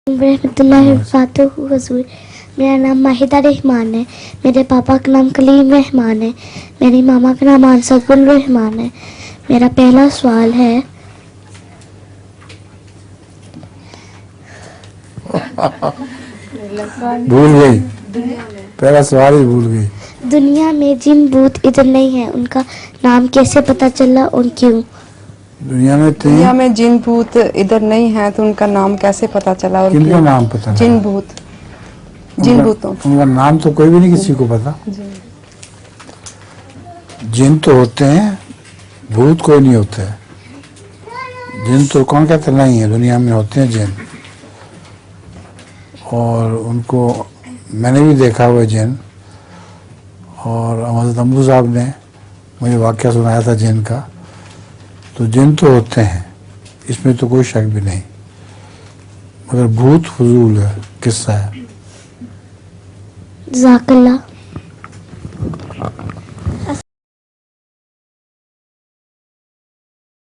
रहमतुल्लाहि वबरकातुहू हुजूर। मेरा नाम माहिदा रहमान है। मेरे पापा का नाम कलीम रहमान है। मेरी मामा का नाम आंसर रहमान है। मेरा पहला सवाल है, भूल गई, पहला सवाल ही भूल गई। दुनिया में जिन भूत इधर नहीं है उनका नाम कैसे पता चला और क्यों? दुनिया में जिन भूत इधर नहीं है तो उनका नाम कैसे पता चला और किनका क्यों? नाम पता लगा? जिन भूत, जिन भूतों। उनका नाम तो कोई भी नहीं किसी को पता। जिन तो होते हैं, भूत कोई नहीं होता है। जिन तो कौन कहते नहीं है, दुनिया में होते हैं जिन, और उनको मैंने भी देखा हुआ है जिन। और हज़रत अम्बू साहब ने मुझे वाक़या सुनाया था जिन का। तो जिन तो होते हैं, इसमें तो कोई शक भी नहीं, मगर भूत फजूल है, किस्सा है। जज़ाकल्लाह।